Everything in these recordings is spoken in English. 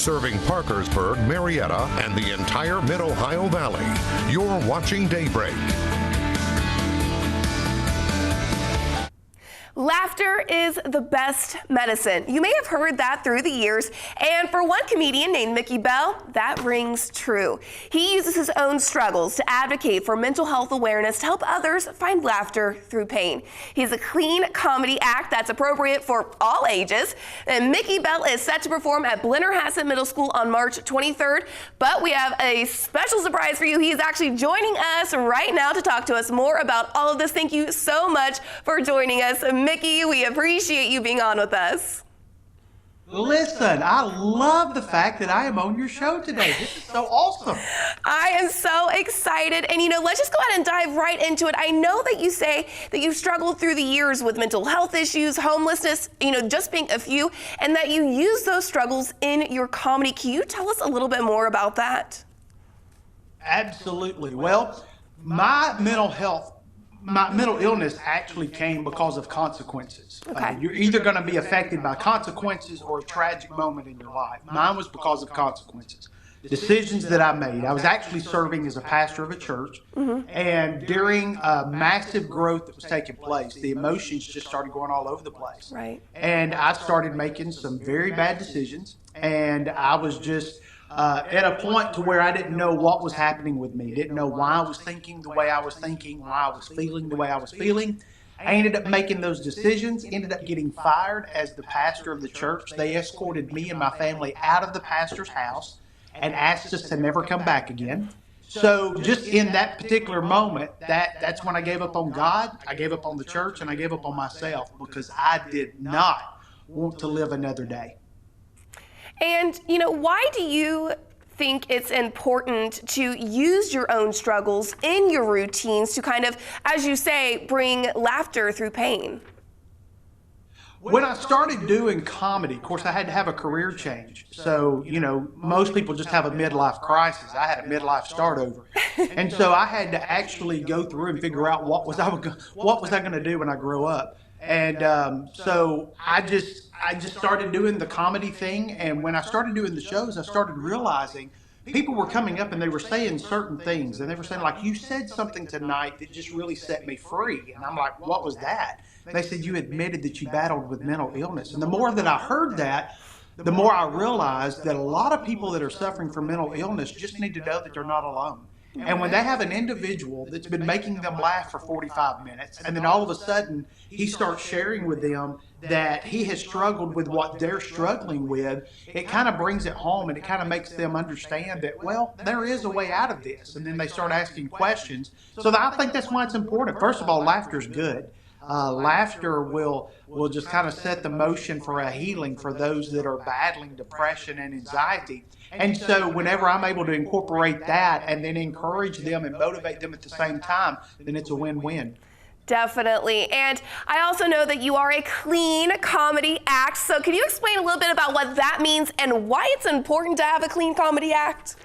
serving Parkersburg, Marietta, and the entire Mid-Ohio Valley. You're watching Daybreak. Laughter is the best medicine. You may have heard that through the years, and for one comedian named Mickey Bell, that rings true. He uses his own struggles to advocate for mental health awareness to help others find laughter through pain. He's a clean comedy act that's appropriate for all ages, and Mickey Bell is set to perform at Blennerhassett Middle School on March 23rd, but we have a special surprise for you. He is actually joining us right now to talk to us more about all of this. Thank you so much for joining us, Mickey. We appreciate you being on with us. Listen, I love the fact that I am on your show today. This is so awesome. I am so excited. And let's just go ahead and dive right into it. I know that you say that you've struggled through the years with mental health issues, homelessness, just being a few, and that you use those struggles in your comedy. Can you tell us a little bit more about that? Absolutely. Well, my mental illness actually came because of consequences. Okay. You're either going to be affected by consequences or a tragic moment in your life. Mine was because of consequences. Decisions that I made. I was actually serving as a pastor of a church, and during massive growth that was taking place, the emotions just started going all over the place. Right. And I started making some very bad decisions, and I was just at a point to where I didn't know what was happening with me. Didn't know why I was thinking the way I was thinking, why I was feeling the way I was feeling. I ended up making those decisions, ended up getting fired as the pastor of the church. They escorted me and my family out of the pastor's house and asked us to never come back again. So just in that particular moment, that's when I gave up on God, I gave up on the church, and I gave up on myself because I did not want to live another day. And, why do you think it's important to use your own struggles in your routines to kind of, as you say, bring laughter through pain? When I started doing comedy, of course, I had to have a career change. So, most people just have a midlife crisis. I had a midlife start over. And so I had to actually go through and figure out what was I going to do when I grew up. And so I just started doing the comedy thing. And when I started doing the shows, I started realizing people were coming up and they were saying certain things. And they were saying, like, you said something tonight that just really set me free. And I'm like, what was that? They said, you admitted that you battled with mental illness. And the more that I heard that, the more I realized that a lot of people that are suffering from mental illness just need to know that they're not alone. And when they have an individual that's been making them laugh for 45 minutes, and then all of a sudden he starts sharing with them that he has struggled with what they're struggling with, it kind of brings it home and it kind of makes them understand that, well, there is a way out of this. And then they start asking questions. So I think that's why it's important. First of all, laughter is good. Laughter will just kind of set the motion for a healing for those that are battling depression and anxiety. And so whenever I'm able to incorporate that and then encourage them and motivate them at the same time, then it's a win-win. Definitely. And I also know that you are a clean comedy act. So can you explain a little bit about what that means and why it's important to have a clean comedy act?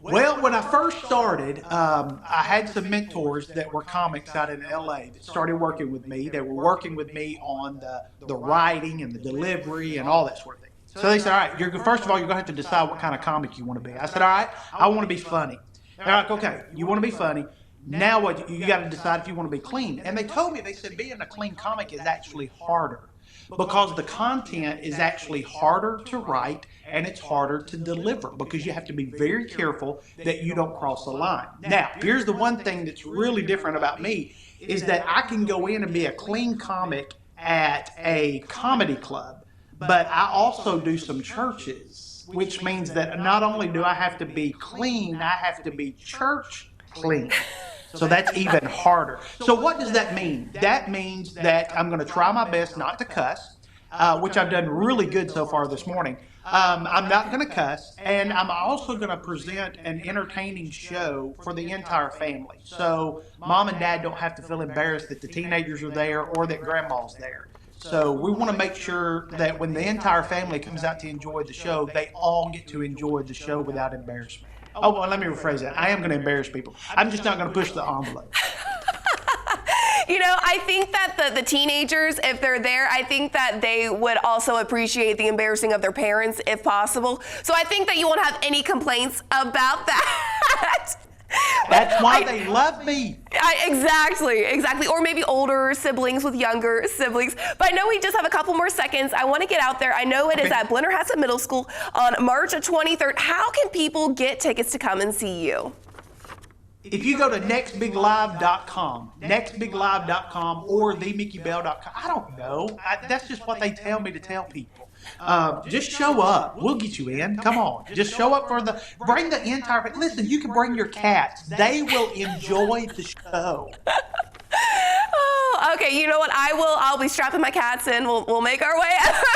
Well, when I first started, I had some mentors that were comics out in LA that started working with me. They were working with me on the writing and the delivery and all that sort of thing. So they said, all right, first of all, you're going to have to decide what kind of comic you want to be. I said, all right, I want to be funny. They're like, okay, you want to be funny. Now what? You got to decide if you want to be clean. And they told me, they said, being a clean comic is actually harder because the content is actually harder to write and it's harder to deliver because you have to be very careful that you don't cross the line. Now, here's the one thing that's really different about me is that I can go in and be a clean comic at a comedy club, but I also do some churches, which means that not only do I have to be clean, I have to be church clean. So that's even harder. So what does that mean? That means that I'm going to try my best not to cuss, which I've done really good so far this morning. I'm not going to cuss, and I'm also going to present an entertaining show for the entire family. So mom and dad don't have to feel embarrassed that the teenagers are there or that grandma's there. So we want to make sure that when the entire family comes out to enjoy the show, they all get to enjoy the show without embarrassment. Oh, well, let me rephrase that. I am going to embarrass people. I'm just not going to push the envelope. You know, I think that the teenagers, if they're there, I think that they would also appreciate the embarrassing of their parents if possible. So I think that you won't have any complaints about that. That's why they love me. Exactly. Or maybe older siblings with younger siblings. But I know we just have a couple more seconds. I want to get out there. I know it is at Blennerhassett Middle School on March 23rd. How can people get tickets to come and see you? If you go to nextbiglive.com, or themickybell.com, I don't know. That's just what they tell me to tell people. Just show up. We'll get you in. Come on. Just show up bring the entire, listen, you can bring your cats. They will enjoy the show. Oh, okay. You know what? I'll be strapping my cats in. We'll make our way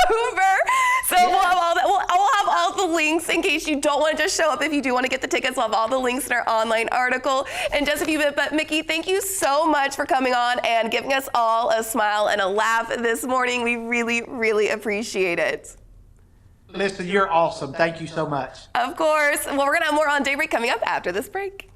over. So yeah. We'll have all that. We'll have all the links in case you don't want to just show up. If you do want to get the tickets, we'll have all the links in our online article in just a few minutes. But Mickey, thank you so much for coming on and giving us all a smile and a laugh this morning. We really, really appreciate it. Listen, you're awesome. Thank you so much. Of course. Well, we're going to have more on Daybreak coming up after this break.